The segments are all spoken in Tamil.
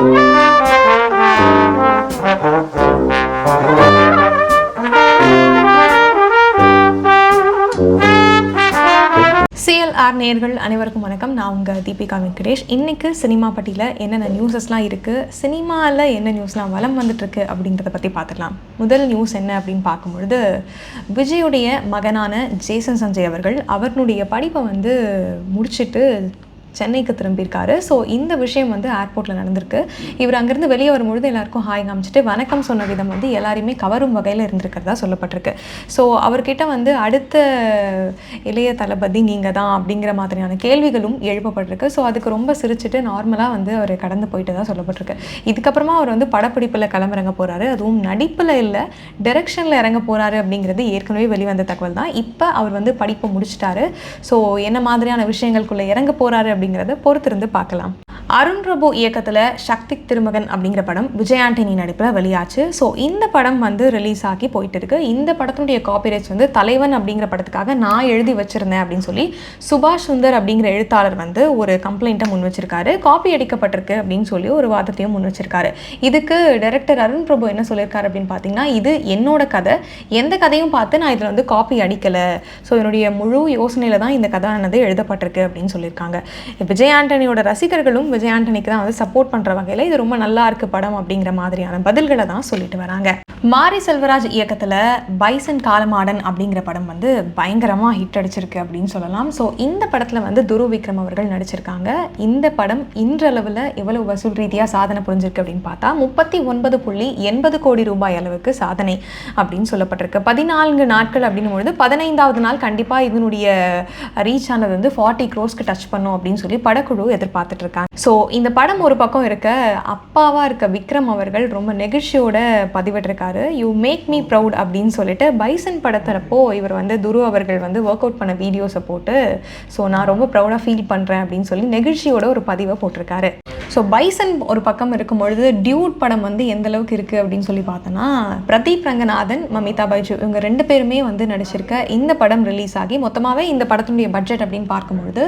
CLR நேயர்கள் அனைவருக்கும் வணக்கம். நான் உங்கள் தீபிகா வெங்கடேஷ். இன்றைக்கு சினிமா பட்டியில் என்னென்ன நியூஸஸ்லாம் இருக்குது, சினிமாவில் என்ன நியூஸ்லாம் வலம் வந்துட்டுருக்கு அப்படின்றத பற்றி பார்த்துக்கலாம். முதல் நியூஸ் என்ன அப்படின்னு பார்க்கும்பொழுது, விஜயுடைய மகனான ஜேசன் சஞ்சய் அவர்கள் அவர்களுடைய படிப்பை முடிச்சுட்டு சென்னைக்கு திரும்பியிருக்காரு. ஸோ இந்த விஷயம் ஏர்போர்ட்டில் நடந்திருக்கு. இவர் அங்கேருந்து வெளியே வரும்பொழுது எல்லாருக்கும் ஹாய் காமிச்சிட்டு வணக்கம் சொன்ன விதம் எல்லாரையுமே கவரும் வகையில் இருந்திருக்கிறதா சொல்லப்பட்டிருக்கு. ஸோ அவர்கிட்ட அடுத்த இளைய தளபதி நீங்கள் தான் அப்படிங்கிற மாதிரியான கேள்விகளும் எழுப்பப்பட்டிருக்கு. ஸோ அதுக்கு ரொம்ப சிரிச்சுட்டு நார்மலாக அவர் கடந்து போயிட்டு தான் சொல்லப்பட்டிருக்கு. இதுக்கப்புறமா அவர் படப்பிடிப்பில் களமிறங்க போகிறாரு. அதுவும் நடிப்பில் இல்லை, டைரக்ஷனில் இறங்க போகிறாரு அப்படிங்கிறது ஏற்கனவே வெளிவந்த தகவல் தான். இப்போ அவர் படிப்பை முடிச்சிட்டாரு. ஸோ என்ன மாதிரியான விஷயங்களுக்குள்ளே இறங்க போகிறாரு அப்படிங்கிறத பொறுத்திருந்து பார்க்கலாம். அருண் பிரபு இயக்கத்தில் சக்தி திருமகன் அப்படிங்கிற படம் விஜய் ஆண்டனி நடிப்பில் வெளியாச்சு. ஸோ இந்த படம் ரிலீஸ் ஆகி போயிட்டு இருக்கு. இந்த படத்தினுடைய காப்பிரைட்ஸ் தலைவன் அப்படிங்கிற படத்துக்காக நான் எழுதி வச்சிருந்தேன் அப்படின்னு சொல்லி சுபாஷ் சுந்தர் அப்படிங்கிற எழுத்தாளர் ஒரு கம்ப்ளைண்ட்டை முன் வச்சிருக்காரு. காப்பி அடிக்கப்பட்டிருக்கு அப்படின்னு சொல்லி ஒரு வாதத்தையும் முன் வச்சிருக்காரு. இதுக்கு டைரக்டர் அருண் பிரபு என்ன சொல்லியிருக்காரு அப்படின்னு பார்த்தீங்கன்னா, இது என்னோட கதை, எந்த கதையும் பார்த்து நான் இதில் காப்பி அடிக்கலை. ஸோ என்னுடைய முழு யோசனையில் தான் இந்த கதானது எழுதப்பட்டிருக்கு அப்படின்னு சொல்லியிருக்காங்க. விஜய் ஆண்டனியோட ரசிகர்களும் விஜய் ஆண்டனிக்கு தான் சப்போர்ட் பண்ணுற வகையில் இது ரொம்ப நல்லா இருக்கு படம் அப்படிங்கிற மாதிரியான பதில்களை தான் சொல்லிட்டு வராங்க. மாரி செல்வராஜ் இயக்கத்தில் பைசன் காலமாடன் அப்படிங்கிற படம் பயங்கரமாக ஹிட் அடிச்சிருக்கு அப்படின்னு சொல்லலாம். ஸோ இந்த படத்தில் துரு விக்ரம் அவர்கள் நடிச்சிருக்காங்க. இந்த படம் இன்றளவில் எவ்வளவு வசூல் ரீதியாக சாதனை புரிஞ்சிருக்கு அப்படின்னு பார்த்தா 39.80 கோடி ரூபாய் அளவுக்கு சாதனை அப்படின்னு சொல்லப்பட்டிருக்கு. 14 நாட்கள் அப்படின்னும் பொழுது 15வது நாள் கண்டிப்பாக இதனுடைய ரீச் ஆனது 40 crores டச் பண்ணும் அப்படின்னு சொல்லி படக்குழு எதிர்பார்த்துட்டு இருக்காங்க. ஸோ இந்த படம் ஒரு பக்கம் இருக்க, அப்பாவாக இருக்க விக்ரம் அவர்கள் ரொம்ப நெகிழ்ச்சியோட பதிவிட்டிருக்காரு. யூ மேக் மீ ப்ரவுட் அப்படின்னு சொல்லிட்டு பைசன் படத்தரப்போ இவர் துரு அவர்கள் ஒர்க் அவுட் பண்ண வீடியோஸை போட்டு ஸோ நான் ரொம்ப ப்ரௌடாக ஃபீல் பண்ணுறேன் அப்படின்னு சொல்லி நெகிழ்ச்சியோட ஒரு பதிவை போட்டிருக்காரு. ஸோ பைசன் ஒரு பக்கம் இருக்கும்பொழுது டியூட் படம் எந்த அளவுக்கு இருக்குது அப்படின்னு சொல்லி பார்த்தோன்னா, பிரதீப் ரங்கநாதன், மமிதா பைஜு இவங்க 2 பேருமே நடிச்சிருக்க இந்த படம் ரிலீஸ் ஆகி மொத்தமாகவே இந்த படத்தினுடைய பட்ஜெட் அப்படின்னு பார்க்கும்பொழுது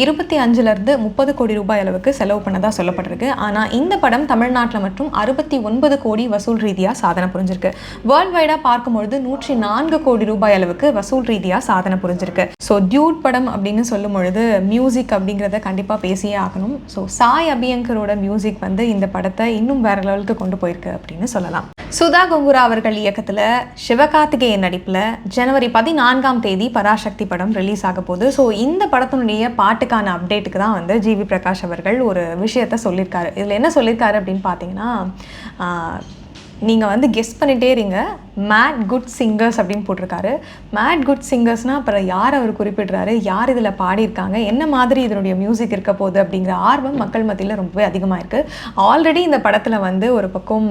25 to 30 கோடி ரூபாய் அளவுக்கு செலவு பண்ணதாக சொல்லப்பட்டிருக்கு. ஆனால் இந்த படம் தமிழ்நாட்டில் மற்றும் 69 கோடி வசூல் ரீதியாக சாதனை புரிஞ்சிருக்கு. வேர்ல்டு வைடாக பார்க்கும்பொழுது 104 கோடி ரூபாய் அளவுக்கு வசூல் ரீதியாக சாதனை புரிஞ்சிருக்கு. ஸோ டியூட் படம் அப்படின்னு சொல்லும் பொழுது மியூசிக் அப்படிங்கிறத கண்டிப்பாக பேசியே ஆகணும். ஸோ சாய் அபியங்கரோட மியூசிக் இந்த படத்தை இன்னும் வேற லெவலுக்கு கொண்டு போயிருக்கு அப்படின்னு சொல்லலாம். சுதா கொங்குரா அவர்கள் இயக்கத்தில் சிவகார்த்திகேயன் நடிப்பில் ஜனவரி 14ஆம் தேதி பராசக்தி படம் ரிலீஸ் ஆக போகுது. ஸோ இந்த படத்தினுடைய பாட்டுக்கான அப்டேட்டுக்கு தான் ஜிவி பிரகாஷ் அவர்கள் ஒரு விஷயத்த சொல்லியிருக்காரு. இதில் என்ன சொல்லியிருக்காரு அப்படின்னு பார்த்தீங்கன்னா, நீங்கள் கெஸ் பண்ணிகிட்டே இருங்க, மேட் குட் சிங்கர்ஸ் அப்படின்னு போட்டிருக்காரு. மேட் குட் சிங்கர்ஸ்னால் அப்புறம் யார் அவர் குறிப்பிடுறாரு, யார் இதில் பாடியிருக்காங்க, என்ன மாதிரி இதனுடைய மியூசிக் இருக்க போகுது அப்படிங்கிற ஆர்வம் மக்கள் மத்தியில் ரொம்பவே அதிகமாக இருக்குது. ஆல்ரெடி இந்த படத்தில் ஒரு பக்கம்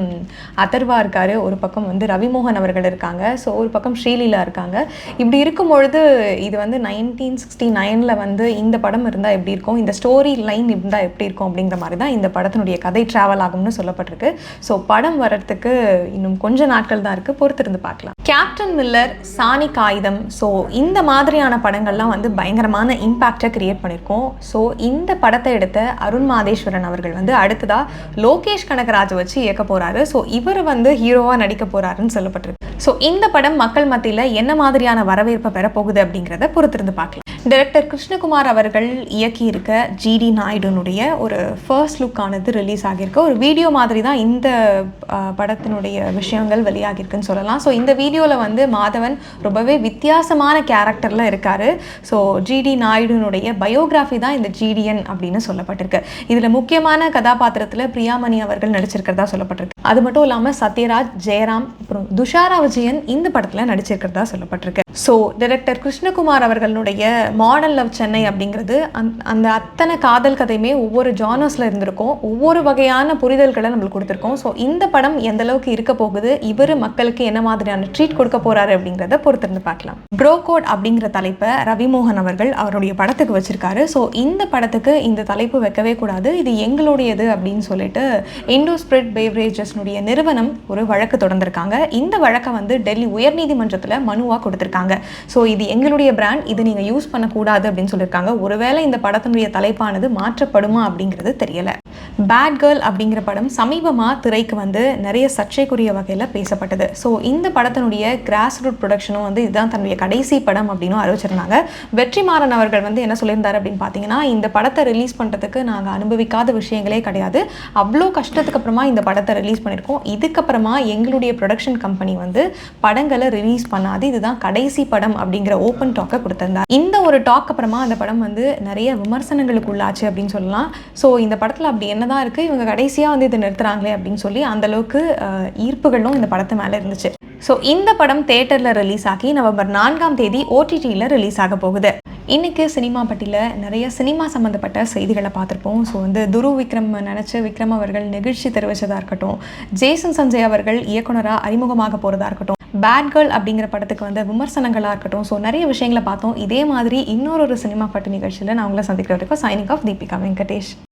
அதர்வா இருக்கார், ஒரு பக்கம் ரவிமோகன் அவர்கள் இருக்காங்க, ஸோ ஒரு பக்கம் ஸ்ரீலீலா இருக்காங்க. இப்படி இருக்கும் பொழுது இது 1969 இந்த படம் இருந்தால் எப்படி இருக்கும், இந்த ஸ்டோரி லைன் இருந்தால் எப்படி இருக்கும் அப்படிங்கிற மாதிரி தான் இந்த படத்தினுடைய கதை ட்ராவல் ஆகும்னு சொல்லப்பட்டிருக்கு. ஸோ படம் வர்றதுக்கு இன்னும் கொஞ்ச நாட்கள் தான் இருக்குது, பொறுத்திருந்து பார்க்கலாம். கேப்டன் மில்லர், சாணி காகிதம், ஸோ இந்த மாதிரியான படங்கள்லாம் பயங்கரமான இம்பேக்டை கிரியேட் பண்ணியிருக்கோம். ஸோ இந்த படத்தை எடுத்த அருண் மாதேஸ்வரன் அவர்கள் அடுத்ததாக லோகேஷ் கனகராஜ் வச்சு இயக்க போகிறாரு. ஸோ இவர் ஹீரோவாக நடிக்க போகிறாருன்னு சொல்லப்பட்டிருக்கு. ஸோ இந்த படம் மக்கள் மத்தியில் என்ன மாதிரியான வரவேற்பை பெறப்போகுது அப்படிங்கிறத பொறுத்திருந்து பார்க்கலாம். டைரக்டர் கிருஷ்ணகுமார் அவர்கள் இயக்கியிருக்க ஜிடி நாயுடுனுடைய ஒரு ஃபர்ஸ்ட் லுக்கானது ரிலீஸ் ஆகியிருக்கு. ஒரு வீடியோ மாதிரி தான் இந்த படத்தினுடைய விஷயங்கள் வெளியாகிருக்குன்னு சொல்லலாம். ஸோ இந்த வீடியோவில் மாதவன் ரொம்பவே வித்தியாசமான கேரக்டரில் இருக்கார். ஸோ ஜிடி நாயுடுனுடைய பயோகிராஃபி தான் இந்த ஜிடிஎன் அப்படின்னு சொல்லப்பட்டிருக்கு. இதில் முக்கியமான கதாபாத்திரத்தில் பிரியாமணி அவர்கள் நடிச்சிருக்கிறதா சொல்லப்பட்டிருக்கு. அது மட்டும் இல்லாமல் சத்யராஜ், ஜெயராம், அப்புறம் துஷாரா விஜயன் இந்த படத்தில் நடிச்சிருக்கிறதா சொல்லப்பட்டிருக்கு. ஸோ டைரக்டர் கிருஷ்ணகுமார் அவர்களுடைய மாடல் லவ் சென்னை அப்படிங்கிறது அந்த அத்தனை காதல் கதையுமே ஒவ்வொரு ஜானர்ஸில் இருந்திருக்கும், ஒவ்வொரு வகையான புரிதல்களை நம்மளுக்கு கொடுத்துருக்கோம். ஸோ இந்த படம் எந்த அளவுக்கு இருக்க போகுது, இவர் மக்களுக்கு என்ன மாதிரியான ட்ரீட் கொடுக்க போறாரு அப்படிங்கிறத பொறுத்திருந்து பார்க்கலாம். ப்ரோ கோட் அப்படிங்கிற தலைப்பை ரவிமோகன் அவர்கள் அவருடைய படத்துக்கு வச்சிருக்காரு. ஸோ இந்த படத்துக்கு இந்த தலைப்பு வைக்கவே கூடாது, இது எங்களுடையது அப்படின்னு சொல்லிட்டு இண்டோஸ்பிரிட் பேவரேஜஸ்னுடைய நிறுவனம் ஒரு வழக்கு தொடர்ந்திருக்காங்க. இந்த வழக்கை டெல்லி உயர்நீதிமன்றத்தில் மனுவாக கொடுத்திருக்காங்க. ஸோ இது எங்களுடைய பிராண்ட், இது நீங்கள் யூஸ் பண்ணக்கூடாது அப்படின்னு சொல்லியிருக்காங்க. ஒருவேளை இந்த படத்தினுடைய தலைப்பானது மாற்றப்படுமா அப்படிங்கிறது தெரியல. பேட் கேர்ள் அப்படிங்கிற படம் சமீபமாக திரைக்கு வந்து நிறைய சர்ச்சைக்குரிய வகையில் பேசப்பட்டது. ஸோ இந்த படத்தினுடைய கிராஸ் ரூட் ப்ரொடக்ஷனும் வந்து இதுதான் தன்னுடைய கடைசி படம் அப்படின்னு அறிவிச்சிருந்தாங்க. வெற்றிமாறன் அவர்கள் வந்து என்ன சொல்லியிருந்தார் அப்படின்னு பார்த்தீங்கன்னா, இந்த படத்தை ரிலீஸ் பண்ணுறதுக்கு நாங்கள் அனுபவிக்காத விஷயங்களே கிடையாது, அவ்வளோ கஷ்டத்துக்கு அப்புறமா இந்த படத்தை ரிலீஸ் பண்ணியிருக்கோம், இதுக்கப்புறமா எங்களுடைய ப்ரொடக்ஷன் கம்பெனி வந்து படங்களை ரிலீஸ் பண்ணாது, இதுதான் கடைசி படம் அப்படிங்கிற ஓப்பன் டாக்கை கொடுத்திருந்தார். இந்த ஒரு டாக் அப்புறமா அந்த படம் வந்து நிறைய விமர்சனங்களுக்கு உள்ளாச்சு அப்படின்னு சொல்லலாம். ஸோ இந்த படத்தில் அப்படி என்னதான் இருக்குது, இவங்க கடைசியாக வந்து இதை நிறுத்துறாங்களே அப்படின்னு சொல்லி அந்தளவுக்கு ஈர்ப்புகளும் இந்த படத்து மேலே இருந்துச்சு. ஸோ இந்த படம் தேட்டரில் ரிலீஸ் ஆகி நவம்பர் 4ஆம் தேதி OTTயில் ரிலீஸ் ஆக போகுது. இன்றைக்கி சினிமா பட்டியில் நிறைய சினிமா சம்மந்தப்பட்ட செய்திகளை பார்த்துருப்போம். ஸோ வந்து துருவ் விக்ரம் நினச்சி விக்ரம் அவர்கள் நெகிழ்ச்சி தெரிவித்ததாக இருக்கட்டும், ஜேசன் சஞ்சய் அவர்கள் இயக்குனராக அறிமுகமாக போகிறதா இருக்கட்டும், பேட் கேர்ள் அப்படிங்கிற படத்துக்கு வந்து விமர்சனங்களாக இருக்கட்டும், ஸோ நிறைய விஷயங்களை பார்த்தோம். இதே மாதிரி இன்னொரு சினிமா பட்டு நிகழ்ச்சியில் நான் உங்களை சந்திக்கிற வரைக்கும் சைனிங் ஆஃப் தீபிகா வெங்கடேஷ்.